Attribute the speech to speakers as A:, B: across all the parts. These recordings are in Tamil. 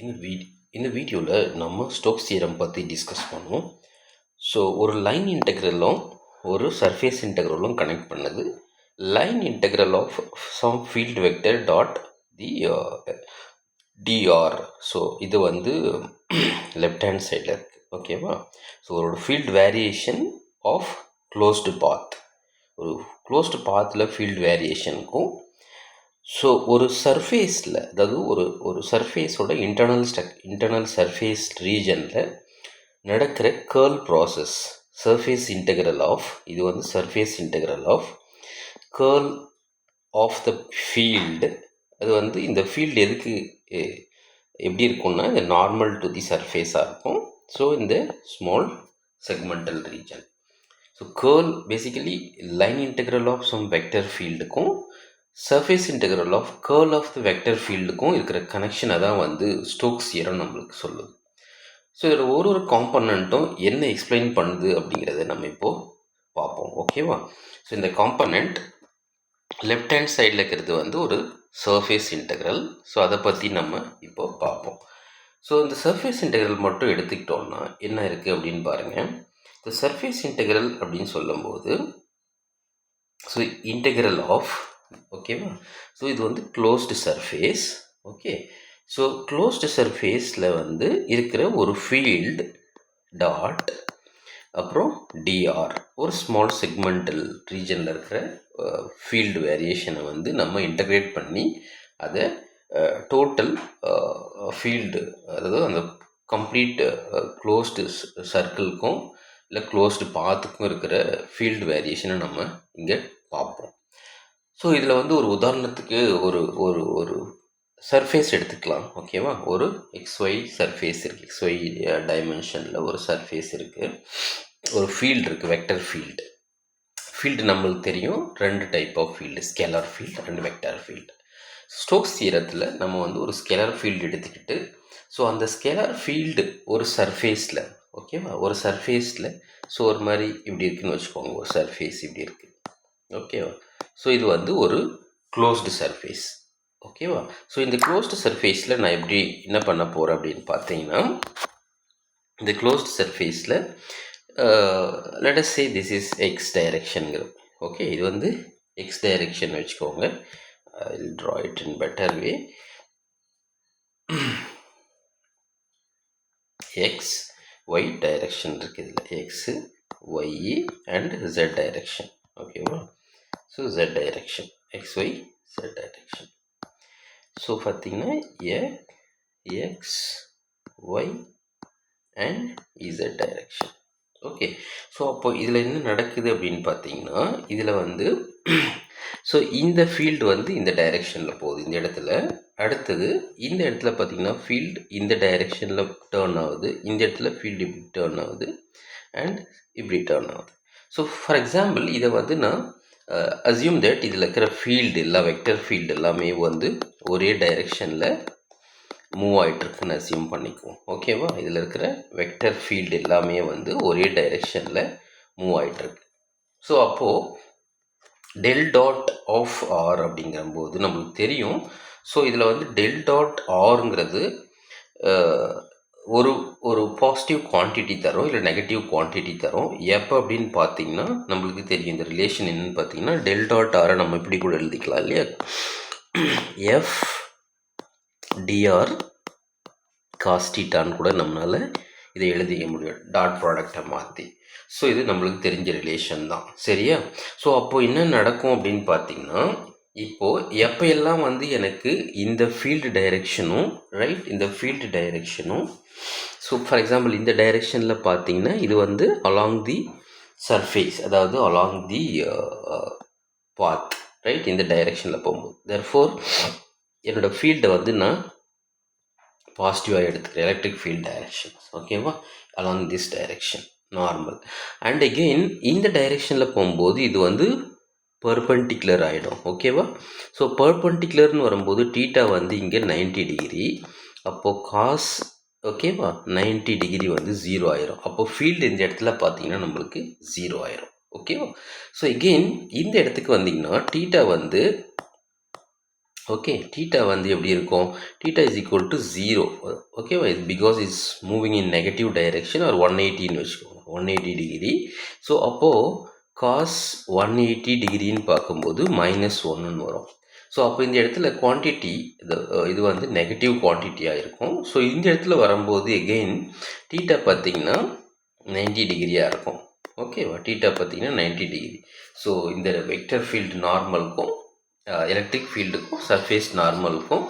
A: இந்த இந்த வீடியோவில் நம்ம ஸ்டோக்ஸ் தியரம் பற்றி டிஸ்கஸ் பண்ணுவோம். ஸோ ஒரு லைன் இன்டெக்ரலும் ஒரு சர்ஃபேஸ் இன்டெக்ரலும் கனெக்ட் பண்ணுது. Line integral of some field vector dot the dr. So இது வந்து லெஃப்ட் ஹேண்ட் சைடில் இருக்குது. ஓகேவா? ஸோ ஒரு field variation of closed path, ஒரு க்ளோஸ்டு பாத்தில் ஃபீல்ட் வேரியேஷனுக்கும் ஸோ ஒரு சர்ஃபேஸில், அதாவது ஒரு சர்ஃபேஸோட இன்டர்னல் சர்ஃபேஸ் ரீஜனில் நடக்கிற curl process, surface integral of, இது வந்து surface integral of curl of the field. அது வந்து இந்த ஃபீல்டு எதுக்கு எப்படி இருக்கும்னா, இந்த நார்மல் டு தி சர்ஃபேஸாக இருக்கும். ஸோ இந்த small segmental region. So curl basically line integral of some vector ஃபீல்டுக்கும் surface integral of curl of the vector ஃபீல்டுக்கும் இருக்கிற கனெக்ஷனை தான் வந்து ஸ்டோக்ஸ் தியரம் நம்மளுக்கு சொல்லுது. ஸோ இதில் ஒரு காம்பனண்ட்டும் என்ன எக்ஸ்பிளைன் பண்ணுது அப்படிங்கிறத நம்ம இப்போது பார்ப்போம். ஓகேவா? ஸோ இந்த காம்பனண்ட் லெஃப்ட் ஹேண்ட் சைடில் இருக்கிறது வந்து ஒரு சர்ஃபேஸ் இன்டெக்ரல். ஸோ அதை பற்றி நம்ம இப்போது பார்ப்போம். ஸோ இந்த சர்ஃபேஸ் இன்டெக்ரல் மட்டும் எடுத்துக்கிட்டோம்னா என்ன இருக்குது அப்படின்னு பாருங்கள். இந்த சர்ஃபேஸ் இன்டெக்ரல் அப்படின்னு சொல்லும்போது ஸோ இன்டெக்ரல் ஆஃப், ஓகேவா? ஸோ இது வந்து closed surface. Okay, so closed சர்ஃபேஸில் வந்து இருக்கிற ஒரு ஃபீல்டு டாட் அப்புறம் டிஆர், ஒரு ஸ்மால் செக்மெண்டல் ரீஜனில் இருக்கிற ஃபீல்டு வேரியேஷனை வந்து நம்ம இன்டகிரேட் பண்ணி அதை டோட்டல் ஃபீல்டு, அதாவது அந்த கம்ப்ளீட் க்ளோஸ்டு சர்க்கிள்க்கும் இல்லை க்ளோஸ்டு பாத்துக்கும் இருக்கிற ஃபீல்டு வேரியேஷனை நம்ம இங்கே பார்ப்போம். ஸோ இதில் வந்து ஒரு உதாரணத்துக்கு ஒரு ஒரு ஒரு சர்ஃபேஸ் எடுத்துக்கலாம். ஓகேவா? ஒரு எக்ஸ்ஒய் சர்ஃபேஸ் இருக்குது, எக்ஸ்ஒய் டைமென்ஷனில் ஒரு சர்ஃபேஸ் இருக்குது, ஒரு ஃபீல்டு இருக்குது, வெக்டர் ஃபீல்டு. ஃபீல்டு நம்மளுக்கு தெரியும், ரெண்டு type of field, scalar field and vector field. Stokes தியரத்தில் நம்ம வந்து ஒரு ஸ்கேலர் ஃபீல்டு எடுத்துக்கிட்டு, ஸோ அந்த ஸ்கேலர் ஃபீல்டு ஒரு சர்ஃபேஸில், ஓகேவா, ஒரு சர்ஃபேஸில், ஸோ ஒரு மாதிரி இப்படி இருக்குன்னு வச்சுக்கோங்க, ஒரு சர்ஃபேஸ் இப்படி இருக்குது. ஓகேவா? ஸோ இது வந்து ஒரு க்ளோஸ்டு சர்ஃபேஸ். ஓகேவா? ஸோ இந்த க்ளோஸ்டு சர்ஃபேஸில் நான் எப்படி என்ன பண்ண போகிறேன் அப்படின்னு பார்த்தீங்கன்னா, இந்த க்ளோஸ்டு சர்ஃபேஸில் let us say this is x direction. Okay, இது வந்து x direction வச்சுக்கோங்க. I will draw it in better way. x y direction இருக்கு, இதில் x y and z direction. ஓகேவா? So z direction, x y z direction. So பார்த்தீங்கன்னா x y and z direction. Okay, so அப்போ இதில் என்ன நடக்குது அப்படின்னு பார்த்தீங்கன்னா, இதில் வந்து ஸோ இந்த ஃபீல்டு வந்து இந்த டைரெக்ஷனில் போகுது, இந்த இடத்துல. அடுத்தது இந்த இடத்துல பார்த்தீங்கன்னா ஃபீல்டு இந்த டைரெக்ஷனில் டேர்ன் ஆகுது, இந்த இடத்துல ஃபீல்டு இப்படி டேர்ன் ஆகுது அண்ட் இப்படி டேர்ன் ஆகுது. ஸோ ஃபார் எக்ஸாம்பிள் இதை வந்து நான் அஸ்யூம் தட் இதில் இருக்கிற ஃபீல்டு எல்லாம், வெக்டர் ஃபீல்டு எல்லாமே வந்து ஒரே டைரெக்ஷனில் மூவ் ஆகிட்டுருக்குன்னு அசியூம் பண்ணிக்குவோம். ஓகேவா? இதில் இருக்கிற வெக்டர் ஃபீல்டு எல்லாமே வந்து ஒரே டைரெக்ஷனில் மூவ் ஆகிட்டுருக்கு. ஸோ அப்போது டெல் டாட் ஆஃப் ஆர் அப்படிங்கும்போது நம்மளுக்கு தெரியும். ஸோ இதில் வந்து டெல் டாட் ஆருங்கிறது ஒரு ஒரு பாசிட்டிவ் குவான்டிட்டி தரும், இல்லை நெகட்டிவ் குவான்டிட்டி தரும். எப்போ அப்படின்னு பார்த்தீங்கன்னா நம்மளுக்கு தெரியும் இந்த ரிலேஷன் என்னன்னு பார்த்தீங்கன்னா, டெல் டாட் ஆரை நம்ம இப்படி கூட எழுதிக்கலாம் இல்லையா, எஃப் டிஆர் காஸ்டீட்டான்னு கூட நம்மளால் இதை எழுதிக்க முடியும், டாட் ப்ராடக்டை மாற்றி. ஸோ இது நம்மளுக்கு தெரிஞ்ச ரிலேஷன் தான், சரியா? ஸோ அப்போது என்ன நடக்கும் அப்படின்னு பார்த்தீங்கன்னா, இப்போது எப்போ எல்லாம் வந்து எனக்கு இந்த ஃபீல்டு டைரெக்ஷனும், ரைட், இந்த ஃபீல்டு டைரெக்ஷனும், ஸோ ஃபார் எக்ஸாம்பிள் இந்த டைரெக்ஷனில் பார்த்தீங்கன்னா இது வந்து அலாங் தி சர்ஃபேஸ், அதாவது அலாங் தி பாத், ரைட், இந்த டைரெக்ஷனில் போகும்போது தேர்ஃபோர் என்னோடய ஃபீல்டை வந்து நான் பாசிட்டிவாக எடுத்துக்கிறேன், எலக்ட்ரிக் ஃபீல்ட் டைரெக்ஷன். ஓகேவா? Along this direction normal. And again இந்த டைரெக்ஷனில் போகும்போது இது வந்து பர்பெண்டிகுலர் ஆகிடும். ஓகேவா? ஸோ பர்பெண்டிகுலர்னு வரும்போது டீட்டா வந்து இங்கே 90 டிகிரி, அப்போது காஸ், ஓகேவா, 90 டிகிரி வந்து 0 ஆயிரும். அப்போது ஃபீல்டு இந்த இடத்துல பார்த்தீங்கன்னா நம்மளுக்கு 0 ஆயிரும். ஓகேவா? ஸோ எகெயின் இந்த இடத்துக்கு வந்தீங்கன்னா டீட்டா வந்து ஓகே, தீட்டா வந்து எப்படி இருக்கும்? Theta is equal to 0. ஓகேவா? இது because is moving in negative direction ஒரு 180ன்னு வச்சுக்கோங்க, 180 டிகிரி. ஸோ அப்போது காஸ் 180 டிகிரின்னு பார்க்கும்போது -1ன்னு வரும். ஸோ அப்போ இந்த இடத்துல குவான்டிட்டி இது வந்து நெகட்டிவ் குவான்டிட்டியாக இருக்கும். ஸோ இந்த இடத்துல வரும்போது எகெயின் தீட்டா பார்த்திங்கன்னா 90 டிகிரியாக இருக்கும். ஓகேவா? தீட்டா பார்த்திங்கன்னா 90 டிகிரி. ஸோ இந்த வெக்டர் ஃபீல்டு நார்மலுக்கும் எலக்ட்ரிக் ஃபீல்டுக்கும் சர்ஃபேஸ் நார்மலுக்கும்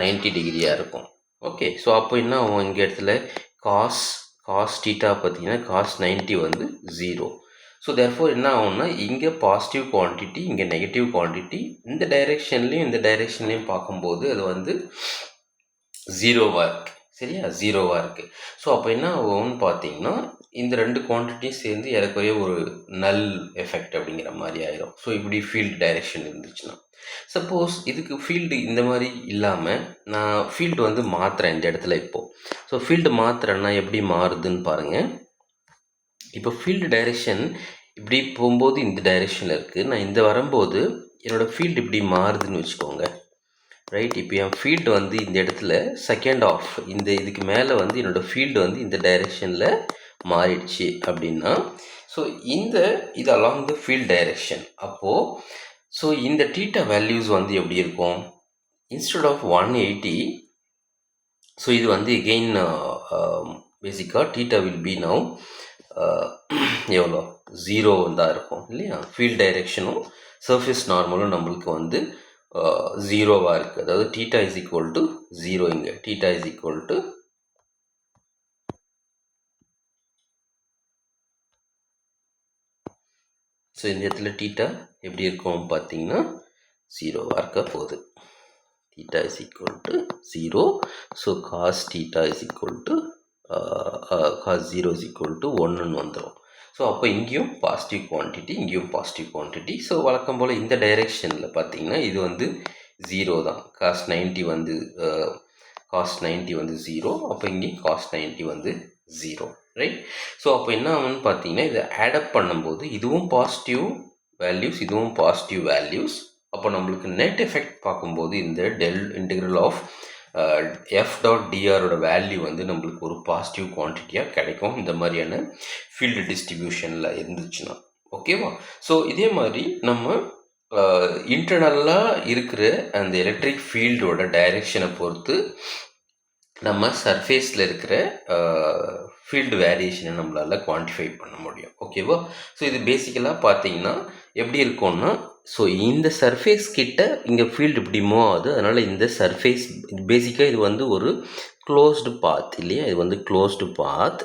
A: 90 டிகிரியாக இருக்கும். ஓகே, ஸோ அப்போ என்ன ஆகும்? இங்கே இடத்துல காஸ் தீட்டா பார்த்தீங்கன்னா காஸ் 90 வந்து 0. ஸோ தேர்ஃபோர் என்ன ஆகும்னா இங்கே பாசிட்டிவ் குவான்டிட்டி, இங்கே நெகட்டிவ் குவான்டிட்டி, இந்த டைரெக்ஷன்லேயும் பார்க்கும்போது அது வந்து 0வாக இருக்குது. சரியா? 0வாக இருக்குது. ஸோ அப்போ என்ன ஆகும்னு பார்த்தீங்கன்னா இந்த ரெண்டு குவான்டிட்டியும் சேர்ந்து ஏறக்குறைய ஒரு நல் எஃபெக்ட் அப்படிங்கிற மாதிரி ஆயிரும். ஸோ இப்படி ஃபீல்டு டைரெக்ஷன் இருந்துச்சுன்னா, சப்போஸ் இதுக்கு ஃபீல்டு இந்த மாதிரி இல்லாமல் நான் ஃபீல்டு வந்து மாற்றுறேன் இந்த இடத்துல இப்போது. ஸோ ஃபீல்டு மாற்றுறேன்னா எப்படி மாறுதுன்னு பாருங்கள். இப்போ ஃபீல்டு டைரெக்ஷன் இப்படி போகும்போது இந்த டைரெக்ஷனில் இருக்குது, நான் இந்த வரும்போது என்னோடய ஃபீல்டு இப்படி மாறுதுன்னு வச்சுக்கோங்க. ரைட், இப்போ என் ஃபீல்டு வந்து இந்த இடத்துல செகண்ட் ஆஃப் இதுக்கு மேலே வந்து என்னோடய ஃபீல்டு வந்து இந்த டைரெக்ஷனில் மாறிடுச்சு அப்படின்னா, ஸோ இது அலாங் த ஃபீல்ட் டைரெக்ஷன். அப்போது ஸோ இந்த தீட்டா வேல்யூஸ் வந்து எப்படி இருக்கும்? இன்ஸ்டெட் ஆஃப் 180, ஸோ இது வந்து எகெயின் பேசிக்காக தீட்டா வில் பி நவ் எவ்வளோ 0 தான் இருக்கும் இல்லையா? ஃபீல்ட் டைரெக்ஷனும் சர்ஃபேஸ் நார்மலும் நம்மளுக்கு வந்து 0வாக இருக்குது. அதாவது தீட்டா இஸ் ஈக்குவல் டு 0. இங்கே theta is equal to so இந்த இடத்துல தீட்டா எப்படி இருக்கும் பார்த்தீங்கன்னா 0வாக இருக்க போகுது. Theta is equal to 0. So cos theta is equal to cos 0 is equal to 1ன்னு வந்துடும். ஸோ அப்போ இங்கேயும் பாசிட்டிவ் குவான்டிட்டி, இங்கேயும் பாசிட்டிவ் குவான்டிட்டி. ஸோ வழக்கம் போல் இந்த டைரெக்ஷனில் பார்த்தீங்கன்னா இது வந்து 0 தான். காஸ் 90 வந்து 0. அப்போ இங்கேயும் காஸ் 90 வந்து 0. ரைட். ஸோ அப்போ என்ன ஆகும்னு பார்த்தீங்கன்னா இதை ஆடப் பண்ணும்போது இதுவும் பாசிட்டிவ் வேல்யூஸ், இதுவும் பாசிட்டிவ் வேல்யூஸ். அப்போ நம்மளுக்கு நெட் எஃபெக்ட் பார்க்கும்போது இந்த del integral of F dot டிஆரோட வேல்யூ வந்து நம்மளுக்கு ஒரு பாசிட்டிவ் குவான்டிட்டியாக கிடைக்கும் இந்த மாதிரியான ஃபீல்டு டிஸ்ட்ரிபியூஷனில் இருந்துச்சுன்னா. ஓகேவா? ஸோ இதே மாதிரி நம்ம இன்டர்னலாக இருக்கிற அந்த எலக்ட்ரிக் ஃபீல்டோட டைரெக்ஷனை பொறுத்து நம்ம சர்ஃபேஸில் இருக்கிற ஃபீல்டு வேரியேஷனை நம்மளால் குவான்டிஃபை பண்ண முடியும். ஓகேவா? ஸோ இது பேசிக்கலாக பார்த்தீங்கன்னா எப்படி இருக்கும்னா, ஸோ இந்த சர்ஃபேஸ் கிட்ட இங்கே ஃபீல்டு இப்படி மூவ் ஆகுது. அதனால் இந்த சர்ஃபேஸ் பேசிக்காக இது வந்து ஒரு க்ளோஸ்டு பாத் இல்லையா? இது வந்து closed path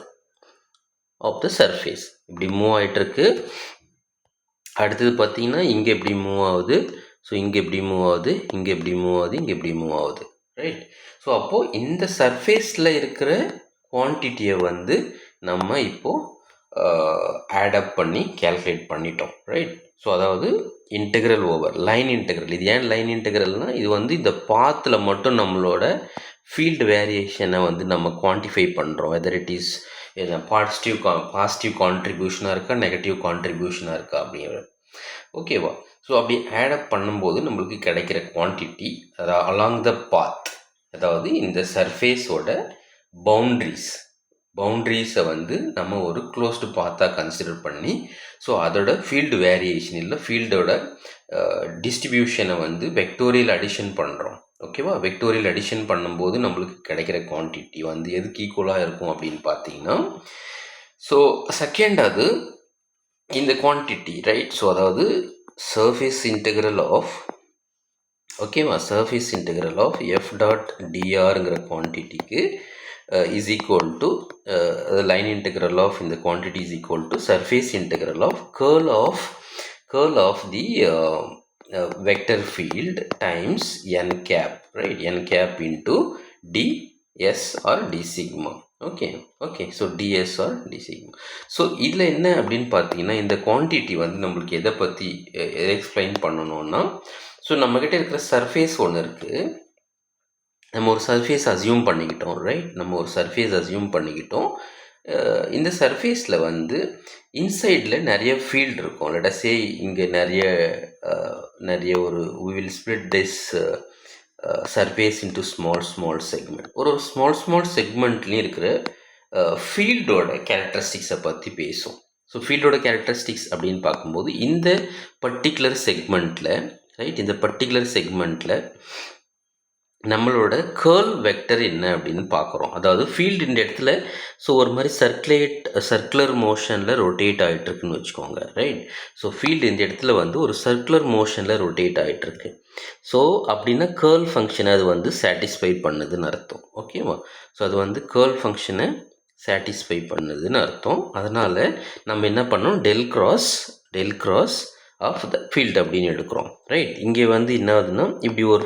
A: of the surface இப்படி மூவ் ஆகிட்டுருக்கு. அடுத்தது பார்த்தீங்கன்னா இங்கே எப்படி மூவ் ஆகுது, ஸோ இங்கே எப்படி மூவ் ஆகுது, இங்கே எப்படி மூவ் ஆகுது, இங்கே எப்படி மூவ் ஆகுது. ரைட். ஸோ அப்போது இந்த சர்ஃபேஸில் இருக்கிற குவான்டிட்டியை வந்து நம்ம இப்போது ஆடப் பண்ணி கேல்குலேட் பண்ணிட்டோம். ரைட். ஸோ அதாவது இன்டெக்ரல் ஓவர் லைன் இன்டெக்ரல். இது ஏன் லைன் இன்டெக்ரல்னால் இது வந்து இந்த பாத்தில் மட்டும் நம்மளோட ஃபீல்டு வேரியேஷனை வந்து நம்ம குவான்டிஃபை பண்ணுறோம். வெதர் இட் இஸ் பாசிட்டிவ் கான்ட்ரிபியூஷனாக இருக்கா, நெகட்டிவ் கான்ட்ரிபியூஷனாக இருக்கா அப்படிங்கிற. ஓகேவா? ஸோ அப்படி ஆடப் பண்ணும்போது நம்மளுக்கு கிடைக்கிற குவான்டிட்டி அதாவது அலாங் த பாத், அதாவது இந்த சர்ஃபேஸோட பவுண்ட்ரிஸை வந்து நம்ம ஒரு க்ளோஸ்டு பாத்தாக கன்சிடர் பண்ணி, ஸோ அதோட ஃபீல்டு வேரியேஷன் இல்லை ஃபீல்டோட டிஸ்ட்ரிபியூஷனை வந்து வெக்டோரியல் அடிஷன் பண்ணுறோம். ஓகேவா? வெக்டோரியல் அடிஷன் பண்ணும்போது நம்மளுக்கு கிடைக்கிற குவான்டிட்டி வந்து எதுக்கு ஈக்குவலாக இருக்கும் அப்படின்னு பார்த்தீங்கன்னா, ஸோ செகண்ட் அது இந்த குவான்டிட்டி. ரைட். ஸோ அதாவது சர்ஃபேஸ் இன்டெக்ரல் ஆஃப் ஓகேவா surface integral of F dot டிஆருங்கிற குவான்டிட்டிக்கு is equal to line integral of இந்த quantity is equal to surface integral of curl of the vector field times n cap, right? N cap into ds or d sigma. Okay so ds or d sigma. So இதில் என்ன அப்படின்னு பார்த்தீங்கன்னா இந்த குவான்டிட்டி வந்து நம்மளுக்கு எதை பற்றி எக்ஸ்பிளைன் பண்ணணும்னா, ஸோ நம்மக்கிட்ட இருக்கிற சர்ஃபேஸ் ஒன்று இருக்குது, நம்ம ஒரு சர்ஃபேஸ் அசியூம் பண்ணிக்கிட்டோம். ரைட். நம்ம ஒரு சர்ஃபேஸ் அசியூம் பண்ணிக்கிட்டோம். இந்த சர்ஃபேஸில் வந்து இன்சைடில் நிறைய ஃபீல்டு இருக்கும். லெட் அஸ் சே இங்கே நிறைய ஒரு we will split this surface into small segment. ஒரு ஸ்மால் செக்மெண்ட்லேயும் இருக்கிற ஃபீல்டோட கேரக்டரிஸ்டிக்ஸை பற்றி பேசும். ஸோ ஃபீல்டோட கேரக்டரிஸ்டிக்ஸ் அப்படின்னு பார்க்கும்போது இந்த பர்டிகுலர் செக்மெண்ட்டில் ரைட், இந்த பர்டிகுலர் செக்மெண்ட்டில் நம்மளோட கேர்ள் வெக்டர் என்ன அப்படின்னு பார்க்குறோம். அதாவது ஃபீல்டு இந்த இடத்துல ஸோ ஒரு மாதிரி சர்க்குலர் மோஷனில் ரொட்டேட் ஆகிட்டுருக்குன்னு வச்சுக்கோங்க, ரைட். ஸோ ஃபீல்டு இந்த இடத்துல வந்து ஒரு சர்க்குலர் மோஷனில் ரொட்டேட் ஆகிட்டுருக்கு. ஸோ அப்படின்னா கேர்ள் ஃபங்க்ஷனை அது வந்து சாட்டிஸ்ஃபை பண்ணுதுன்னு அர்த்தம், ஓகேவா. ஸோ அது வந்து கேர்ள் ஃபங்க்ஷனை சாட்டிஸ்ஃபை பண்ணுதுன்னு அர்த்தம். அதனால் நம்ம என்ன பண்ணோம், del cross of the field அப்படின்னு எடுக்கிறோம், ரைட். இங்கே வந்து என்ன ஆகுதுன்னா இப்படி ஒரு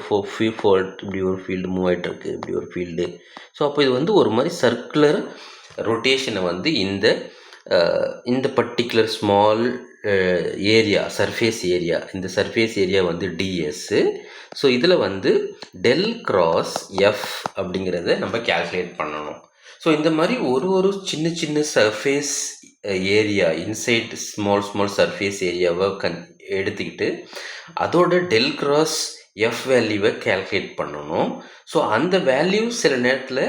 A: இப்படி ஒரு ஃபீல்டு மூவ் ஆகிட்டுருக்கு, இப்படி ஒரு ஃபீல்டு. ஸோ அப்போ இது வந்து ஒரு மாதிரி சர்க்குலர் ரொட்டேஷனை வந்து இந்த பர்டிகுலர் ஸ்மால் ஏரியா இந்த சர்ஃபேஸ் ஏரியா வந்து டிஎஸ்ஸு. ஸோ இதில் வந்து டெல் கிராஸ் எஃப் அப்படிங்கிறத நம்ம கேல்குலேட் பண்ணணும். ஸோ இந்த மாதிரி ஒரு சின்ன surface area inside small surface ஏரியாவை எடுத்துக்கிட்டு அதோட டெல் கிராஸ் எஃப் வேல்யூவை கேல்குலேட் பண்ணணும். ஸோ அந்த வேல்யூ சில நேரத்தில்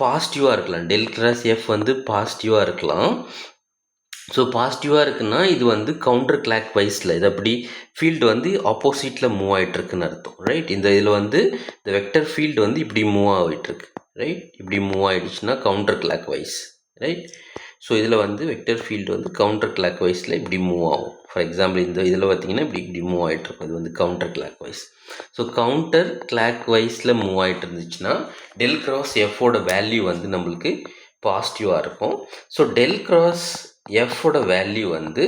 A: பாசிட்டிவாக இருக்கலாம், டெல் கிராஸ் எஃப் வந்து பாசிட்டிவாக இருக்கலாம். ஸோ பாசிட்டிவாக இருக்குன்னா இது வந்து கவுண்டர் கிளாக் வைஸில் இது அப்படி ஃபீல்டு வந்து ஆப்போசிட்டில் மூவ் ஆகிட்டுருக்குன்னு அர்த்தம், ரைட். இந்த இதில் வந்து இந்த வெக்டர் ஃபீல்டு வந்து இப்படி மூவ் ஆகிட்டுருக்கு, ரைட். இப்படி மூவ் ஆகிடுச்சுன்னா counterclockwise, right. So இதில் வந்து வெக்டர் ஃபீல்டு வந்து கவுண்டர் கிளாக் வைஸில் இப்படி மூவ் ஆகும். ஃபார் எக்ஸாம்பிள் இந்த இதில் பார்த்திங்கன்னா இப்படி மூவ் ஆகிட்டுருக்கும், இது வந்து கவுண்டர் கிளாக் வைஸ். ஸோ கவுண்டர் கிளாக் வைஸில் மூவ் ஆகிட்டு இருந்துச்சுன்னா டெல் கிராஸ் எஃபோட வேல்யூ வந்து நம்மளுக்கு பாசிட்டிவாக இருக்கும். ஸோ டெல் கிராஸ் எஃபோட வேல்யூ வந்து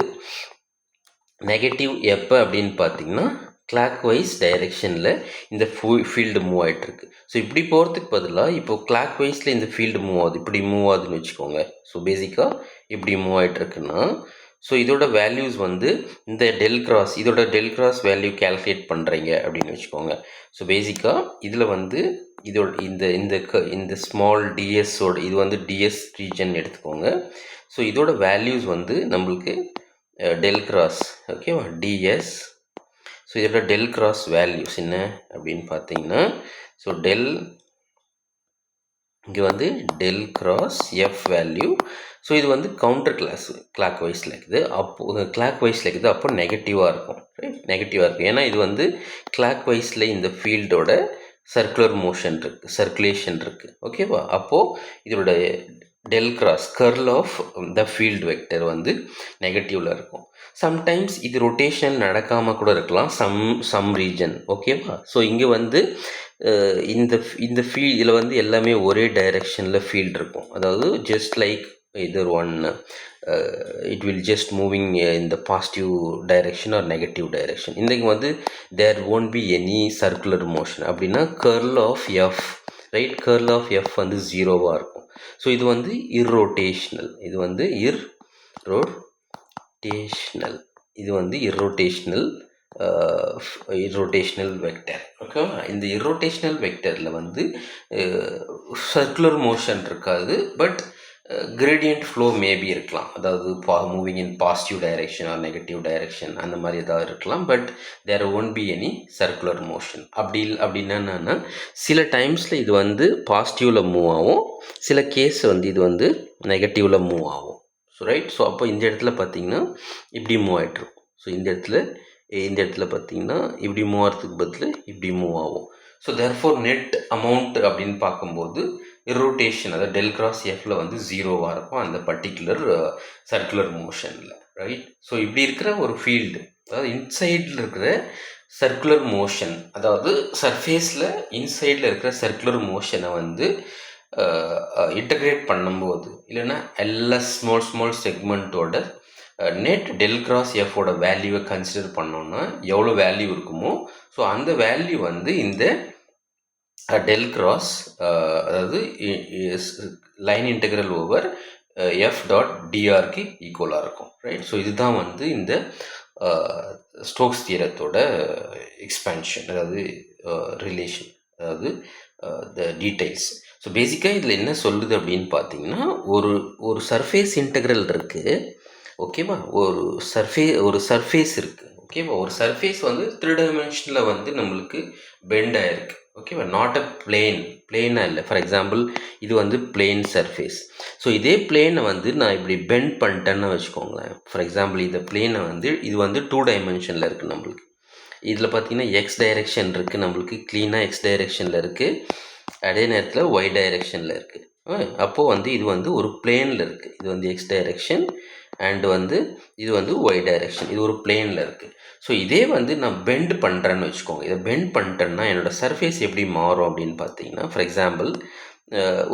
A: நெகட்டிவ் எப்போ அப்படின்னு பார்த்தீங்கன்னா கிளாக் வைஸ் டைரெக்ஷனில் இந்த ஃபீல்டு மூவ் ஆகிட்டுருக்கு. ஸோ இப்படி போகிறதுக்கு பதிலாக இப்போ கிளாக் வைஸில் இந்த ஃபீல்டு மூவ் ஆகுது, இப்படி மூவ் ஆகுதுன்னு வச்சுக்கோங்க. ஸோ பேசிக்காக இப்படி மூவ் ஆகிட்டுருக்குன்னா ஸோ இதோட வேல்யூஸ் வந்து இந்த இதோட டெல் கிராஸ் வேல்யூ கேல்குலேட் பண்ணுறீங்க அப்படின்னு வச்சுக்கோங்க. ஸோ பேசிக்காக இதில் வந்து இதோட இந்த ஸ்மால் டிஎஸோட இது வந்து டிஎஸ் ரீஜன் எடுத்துக்கோங்க. ஸோ இதோட வேல்யூஸ் வந்து நம்மளுக்கு டெல் கிராஸ், ஓகேவா, டிஎஸ். ஸோ இதோட டெல் கிராஸ் வேல்யூஸ் என்ன அப்படின்னு பார்த்தீங்கன்னா ஸோ இங்கே வந்து del cross F value. So இது வந்து கவுண்டர் கிளாக் வைஸில் இருக்குது, அப்போ நெகட்டிவாக இருக்கும், ரைட். நெகட்டிவாக இருக்கும் ஏன்னா இது வந்து கிளாக் வைஸில் இந்த ஃபீல்டோட சர்க்குலேஷன் இருக்குது, ஓகேவா. அப்போது இதோட del cross curl of the field vector வந்து நெகட்டிவில் இருக்கும். சம்டைம்ஸ் இது ரொட்டேஷன் நடக்காமல் கூட இருக்கலாம், சம் ரீஜன், ஓகேவா. ஸோ இங்கே வந்து இந்த இதில் வந்து எல்லாமே ஒரே டைரெக்ஷனில் ஃபீல்டு இருக்கும். அதாவது just like either one it will just moving in the positive direction or negative direction. இன்றைக்கு வந்து there won't be any circular motion அப்படின்னா curl of f, right. curl of f வந்து ஜீரோவாக இருக்கும். ஸோ இது வந்து irrotational, இது வந்து irrotational வெக்டர், ஓகேவா. இந்த irrotational வெக்டரில் வந்து சர்க்குலர் மோஷன் இருக்காது, பட் கிரேடியன்ட் ஃப்ளோ மேபி இருக்கலாம். அதாவது moving in positive direction or negative direction அந்த மாதிரி ஏதாவது இருக்கலாம், but there won't be any circular motion. அப்படின்னா என்னன்னா சில டைம்ஸில் இது வந்து பாசிட்டிவில் மூவ் ஆகும், சில கேஸ் வந்து இது வந்து நெகட்டிவில் மூவ் ஆகும். So right. ஸோ அப்போ இந்த இடத்துல பார்த்தீங்கன்னா இப்படி மூவ் ஆகிட்டுருக்கும். ஸோ இந்த இடத்துல பார்த்தீங்கன்னா இப்படி மூவ் ஆகிறதுக்கு பதில் இப்படி மூவ் ஆகும். ஸோ தேர்ஃபோர் நெட் அமௌண்ட் அப்படின்னு பார்க்கும்போது ரொட்டேஷன் அதாவது டெல் கிராஸ் எஃப்ல வந்து ஜீரோவாக இருக்கும் அந்த பர்டிகுலர் சர்க்குலர் மோஷனில், ரைட். ஸோ இப்படி இருக்கிற ஒரு ஃபீல்டு, அதாவது இன்சைடில் இருக்கிற சர்க்குலர் மோஷன், அதாவது சர்ஃபேஸில் இன்சைடில் இருக்கிற சர்க்குலர் மோஷனை வந்து இன்டகிரேட் பண்ணும்போது இல்லைன்னா எல்லா ஸ்மால் செக்மெண்ட்டோட நெட் டெல் கிராஸ் எஃபோட வேல்யூவை கன்சிடர் பண்ணோன்னா எவ்வளோ வேல்யூ இருக்குமோ ஸோ அந்த வேல்யூ வந்து இந்த டெல் கிராஸ் அதாவது line integral over F dot டிஆர்க்கு ஈக்குவலாக இருக்கும், ரைட். ஸோ இதுதான் வந்து இந்த ஸ்டோக்ஸ் தியரத்தோட எக்ஸ்பேன்ஷன், அதாவது ரிலேஷன், அதாவது த டீட்டெயில்ஸ். ஸோ பேசிக்காக இதில் என்ன சொல்லுது அப்படின்னு பார்த்தீங்கன்னா ஒரு சர்ஃபேஸ் இன்டெக்ரல் இருக்குது, ஓகேவா. ஒரு சர்ஃபேஸ் இருக்குது, ஓகேவா. ஒரு சர்ஃபேஸ் வந்து 3 டைமென்ஷனில் வந்து நம்மளுக்கு பெண்ட் ஆகிருக்கு, ஓகேவா, நாட் அ பிளேனாக இல்லை. ஃபார் எக்ஸாம்பிள் இது வந்து பிளேன் சர்ஃபேஸ். ஸோ இதே பிளேனை வந்து நான் இப்படி பெண்ட் பண்ணிட்டேன்னு வச்சுக்கோங்களேன். ஃபார் எக்ஸாம்பிள் இந்த பிளேனை வந்து இது வந்து 2 டைமென்ஷனில் இருக்குது நம்மளுக்கு. இதில் பார்த்தீங்கன்னா எக்ஸ் டைரெக்ஷன் இருக்குது, நம்மளுக்கு க்ளீனாக எக்ஸ் டைரெக்ஷனில் இருக்குது, அதே நேரத்தில் ஒய் டைரெக்ஷனில் இருக்குது. அப்போது வந்து இது வந்து ஒரு பிளேனில் இருக்குது. இது வந்து எக்ஸ் டைரெக்ஷன் அண்டு வந்து இது வந்து ஒய் டைரெக்ஷன், இது ஒரு பிளேனில் இருக்குது. ஸோ இதே வந்து நான் பெண்ட் பண்ணுறேன்னு வச்சுக்கோங்க. இதை பெண்ட் பண்ணிட்டேன்னா என்னோடய சர்ஃபேஸ் எப்படி மாறும் அப்படின்னு பார்த்தீங்கன்னா, ஃபார் எக்ஸாம்பிள்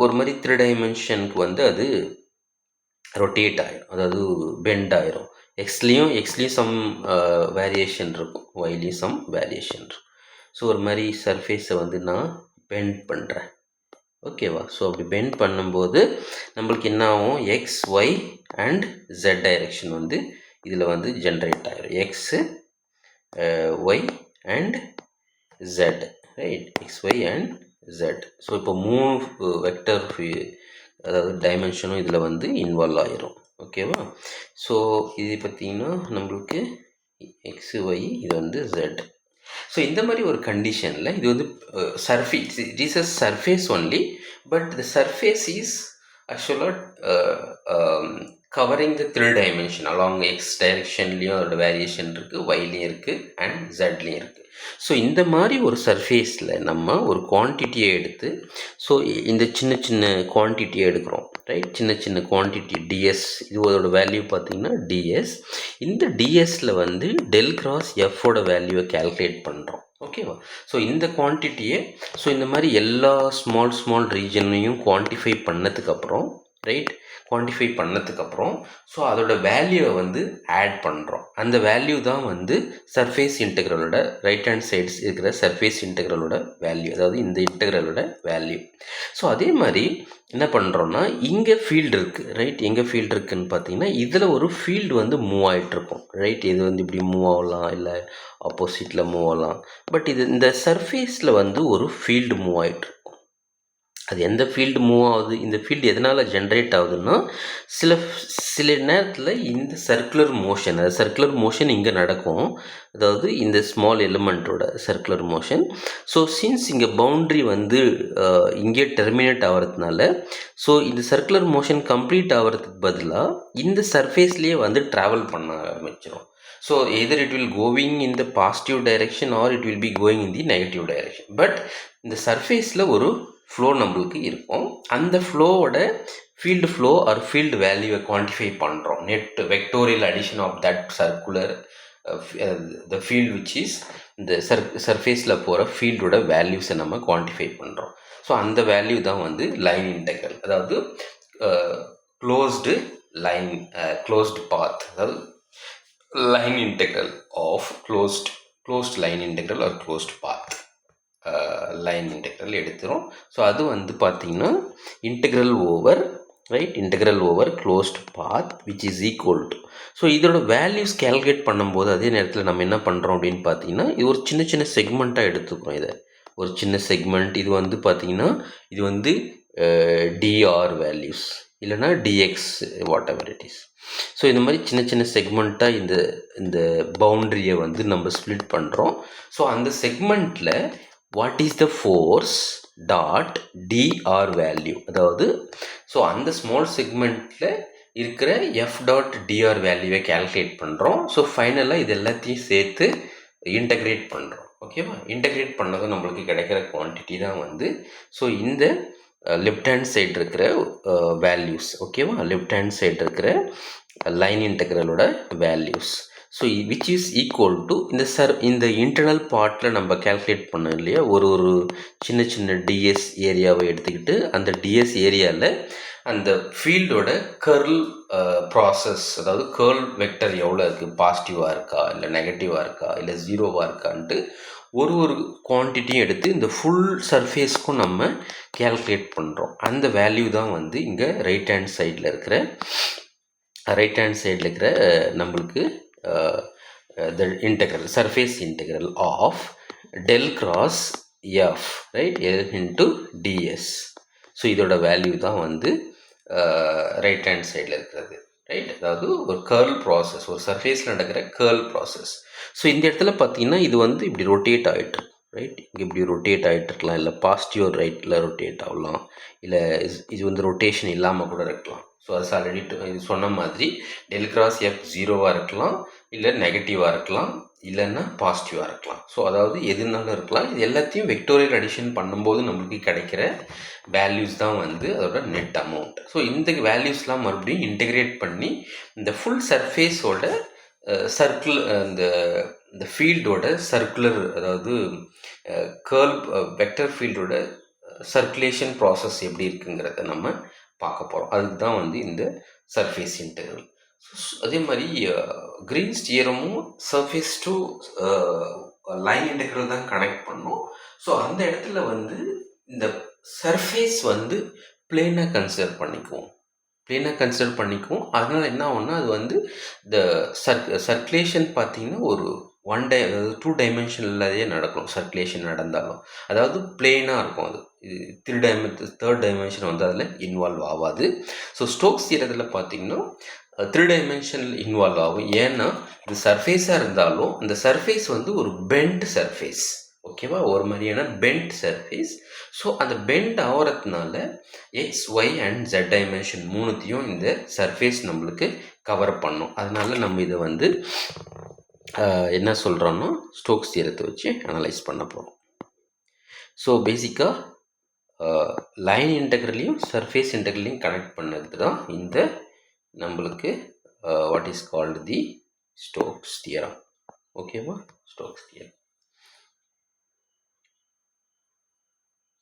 A: ஒரு மாதிரி 3 டைமென்ஷனுக்கு வந்து அது ரொட்டேட் ஆகிடும், அதாவது பெண்ட் ஆகிரும். எக்ஸ்லேயும் சம் வேரியேஷன் இருக்கும், ஒய்லேயும் சம் வேரியேஷன் இருக்கும். ஸோ ஒரு மாதிரி சர்ஃபேஸை வந்து நான் பெண்ட் பண்ணுறேன். ஓகேவா, ஸோ அப்படி பெண்ட் பண்ணும்போது நம்மளுக்கு என்ன ஆகும், X Y and Z direction வந்து இதில் வந்து ஜென்ரேட் ஆகிடும். X Y and Z, right, X Y and Z. So இப்போ 3 வெக்டர் அதாவது டைமென்ஷனும் இதில் வந்து இன்வால்வ் ஆகிரும். ஓகேவா, ஸோ இது பார்த்திங்கன்னா நம்மளுக்கு எக்ஸு ஒய், இது வந்து ஜெட். ஸோ இந்த மாதிரி ஒரு கண்டிஷனில் இது வந்து surface, it is a surface only, but the surface is ஆக்சுவலாக covering the 3 dimension. Along X டைரெக்ஷன்லேயும் அதோட வேரியேஷன் இருக்குது, ஒய்லேயும் இருக்குது அண்ட் ஜெட்லேயும் இருக்குது. ஸோ இந்த மாதிரி ஒரு சர்ஃபேஸில் நம்ம ஒரு குவான்டிட்டியை எடுத்து, ஸோ இந்த சின்ன சின்ன குவான்டிட்டியை எடுக்கிறோம், ரைட், சின்ன சின்ன குவான்டிட்டி டிஎஸ், இது அதோட வேல்யூ பார்த்திங்கன்னா டிஎஸ். இந்த டிஎஸில் வந்து டெல் கிராஸ் எஃபோட வேல்யூவை கேல்குலேட் பண்ணுறோம். ஓகேவா, ஸோ இந்த குவான்டிட்டியை, ஸோ இந்த மாதிரி எல்லா ஸ்மால் ரீஜனையும் குவான்டிஃபை பண்ணதுக்கப்புறம், ரைட், குவான்டிஃபை பண்ணதுக்கப்புறம் ஸோ அதோட வேல்யூவை வந்து ஆட் பண்ணுறோம். அந்த வேல்யூ தான் வந்து சர்ஃபேஸ் இன்டெக்ரலோட ரைட் ஹேண்ட் சைட்ஸ் இருக்கிற சர்ஃபேஸ் இன்டெக்ரலோட வேல்யூ, அதாவது இந்த இன்டெக்ரலோட வேல்யூ. ஸோ அதே மாதிரி என்ன பண்ணுறோன்னா, இங்கே ஃபீல்டு இருக்குது, ரைட், எங்கே ஃபீல்டு இருக்குதுன்னு பார்த்தீங்கன்னா இதில் ஒரு ஃபீல்டு வந்து மூவ் ஆகிட்ருக்கும், ரைட், இது வந்து இப்படி மூவ் ஆகலாம், இல்லை ஆப்போசிட்டில் மூவ் ஆகலாம். பட் இது இந்த சர்ஃபேஸில் வந்து ஒரு ஃபீல்டு மூவ் ஆகிட்ருக்கும். அது எந்த ஃபீல்டு மூவ் ஆகுது, இந்த ஃபீல்டு எதனால் ஜென்ரேட் ஆகுதுன்னா, சில நேரத்தில் இந்த சர்க்குலர் மோஷன் இங்கே நடக்கும், அதாவது இந்த ஸ்மால் எலிமெண்ட்டோட சர்க்குலர் மோஷன். ஸோ சின்ஸ் இங்கே பவுண்ட்ரி வந்து இங்கே டெர்மினேட் ஆகிறதுனால, ஸோ இந்த சர்க்குலர் மோஷன் கம்ப்ளீட் ஆகிறதுக்கு பதிலாக இந்த சர்ஃபேஸ்லேயே வந்து ட்ராவல் பண்ண ஆரம்பிச்சிடும். So either it will going in the positive direction or it will be going in the negative direction. But இந்த சர்ஃபேஸில் ஒரு ஃப்ளோ நம்மளுக்கு இருக்கும். அந்த ஃப்ளோவோட ஃபீல்டு ஃப்ளோ ஆர் ஃபீல்டு வேல்யூவை குவான்டிஃபை பண்ணுறோம். Net vectorial addition of that circular the field which is இந்த சர்ஃபேஸில் போகிற ஃபீல்டோட வேல்யூஸை நம்ம குவான்டிஃபை பண்ணுறோம். ஸோ அந்த வேல்யூ தான் வந்து லைன் இன்டெக்ரல், அதாவது க்ளோஸ்டு பாத், அதாவது line integral of closed line integral or closed path line integral எடுத்துரும். ஸோ அது வந்து பார்த்திங்கன்னா integral over closed path which is equal to, so இதோட வேல்யூஸ் கேல்குலேட் பண்ணும்போது அதே நேரத்தில் நம்ம என்ன பண்ணுறோம் அப்படின்னு பார்த்தீங்கன்னா, இது ஒரு சின்ன சின்ன செக்மெண்ட்டாக எடுத்துக்கிறோம். இதை ஒரு சின்ன செக்மெண்ட், இது வந்து பார்த்திங்கன்னா இது வந்து டிஆர் வேல்யூஸ் இல்லைனா dx what ever it is. So இந்த மாதிரி சின்ன சின்ன செக்மெண்ட்டாக இந்த பவுண்ட்ரியை வந்து நம்ம ஸ்ப்ளிட் பண்ணுறோம். ஸோ அந்த செக்மெண்ட்டில் what is the force dot dr value, அதாவது ஸோ அந்த ஸ்மால் செக்மெண்ட்டில் இருக்கிற எஃப் டாட் டிஆர் வேல்யூவை கேல்குலேட் பண்ணுறோம். ஸோ ஃபைனலாக இது எல்லாத்தையும் சேர்த்து இன்டகிரேட் பண்ணுறோம். ஓகேவா, இன்டகிரேட் பண்ணதும் நம்மளுக்கு கிடைக்கிற குவான்டிட்டி தான் வந்து ஸோ இந்த லெஃப்ட் ஹேண்ட் சைடு இருக்கிற வேல்யூஸ். ஓகேவா, லெஃப்ட் ஹேண்ட் சைடு இருக்கிற லைன் இன்டெக்ரலோட values. So which is equal to இந்த இன்டர்னல் பார்ட்டில் நம்ம கேல்குலேட் பண்ணோம் இல்லையா, ஒரு சின்ன சின்ன டிஎஸ் ஏரியாவை எடுத்துக்கிட்டு அந்த டிஎஸ் ஏரியாவில் அந்த ஃபீல்டோட கர்ல் ப்ராசஸ், அதாவது கர்ல் வெக்டர் எவ்வளோ இருக்குது, பாசிட்டிவாக இருக்கா இல்லை நெகட்டிவாக இருக்கா இல்லை ஜீரோவாக இருக்கான்ட்டு ஒரு குவான்டிட்டியும் எடுத்து இந்த ஃபுல் சர்ஃபேஸ்க்கும் நம்ம கேல்குலேட் பண்ணுறோம். அந்த வேல்யூ தான் வந்து இங்கே ரைட் ஹேண்ட் சைடில் இருக்கிற நம்மளுக்கு the integral, surface integral of del cross f, right, L into ds. So இதோட வேல்யூ தான் வந்து ரைட் ஹேண்ட் சைடில் இருக்கிறது, ரைட், அதாவது ஒரு கர்ல் ப்ராசஸ், ஒரு சர்ஃபேஸில் நடக்கிற கர்ல் ப்ராசஸ். ஸோ இந்த இடத்துல பார்த்தீங்கன்னா இது வந்து இப்படி ரொட்டேட் ஆகிட்டு, ரைட். இங்கே இப்படி ரொட்டேட் ஆகிட்டு இருக்கலாம், இல்லை பாசிட்டிவ் ரைட்டில் ரொட்டேட் ஆகலாம், இல்லை இது வந்து ரொட்டேஷன் இல்லாமல் கூட இருக்கலாம். ஸோ அது ஆல்ரெடி இது சொன்ன மாதிரி டெல் கிராஸ் எஃப் ஜீரோவாக இருக்கலாம், இல்லை நெகட்டிவாக இருக்கலாம், இல்லைன்னா பாசிட்டிவாக இருக்கலாம். ஸோ அதாவது எதுனாலும் இருக்கலாம். இது எல்லாத்தையும் வெக்டோரியல் அடிஷன் பண்ணும்போது நம்மளுக்கு கிடைக்கிற வேல்யூஸ் தான் வந்து அதோட நெட் அமௌண்ட். ஸோ இந்த வேல்யூஸ்லாம் மறுபடியும் இன்டெகிரேட் பண்ணி இந்த ஃபுல் சர்ஃபேஸோட சர்க்கிள் இந்த ஃபீல்டோட சர்க்குலர், அதாவது கேர்ள் வெக்டர் ஃபீல்டோட சர்க்குலேஷன் ப்ராசஸ் எப்படி இருக்குங்கிறத நம்ம பார்க்க போகிறோம். அதுக்கு தான் வந்து இந்த சர்ஃபேஸ் இன்டெக்ரல். அதே மாதிரி கிரீன்ஸ் தியரமும் சர்ஃபேஸ் டு லைன் இன்டெக்ரல் தான் கனெக்ட் பண்ணோம். ஸோ அந்த இடத்துல வந்து இந்த சர்ஃபேஸ் வந்து பிளேனாக கன்சிடர் பண்ணிக்குவோம். அதனால் என்ன ஆகும்னா அது வந்து இந்த சர்க்குலேஷன் பார்த்திங்கன்னா ஒரு அதாவது 2 டைமென்ஷன்லேயே நடக்கும். சர்க்குலேஷன் நடந்தாலும் அதாவது பிளேனாக இருக்கும். அது தேர்ட் டைமென்ஷன் வந்து அதில் இன்வால்வ் ஆகாது. ஸோ ஸ்டோக்ஸ் தியரத்தில் பார்த்திங்கன்னா 3 டைமென்ஷனல் இன்வால்வ் ஆகும். ஏன்னா இது சர்ஃபேஸாக இருந்தாலும் அந்த சர்ஃபேஸ் வந்து ஒரு பெண்ட் சர்ஃபேஸ், ஓகேவா, ஒரு மாதிரியான பெண்ட் சர்ஃபேஸ். ஸோ அந்த பெண்ட் ஆகிறதுனால X, Y and Z dimension மூணுத்தையும் இந்த சர்ஃபேஸ் நம்மளுக்கு கவர் பண்ணும். அதனால நம்ம இதை வந்து என்ன சொல்கிறோன்னா ஸ்டோக்ஸ் தியரத்தை வச்சு அனலைஸ் பண்ண போகிறோம். ஸோ பேசிக்காக லைன் இன்டெக்ரலையும் சர்ஃபேஸ் இன்டெக்ரலையும் கனெக்ட் பண்ணது தான் இந்த நம்மளுக்கு what is called the Stokes theorem. ஓகேவா, ஸ்டோக்ஸ் தியரம்.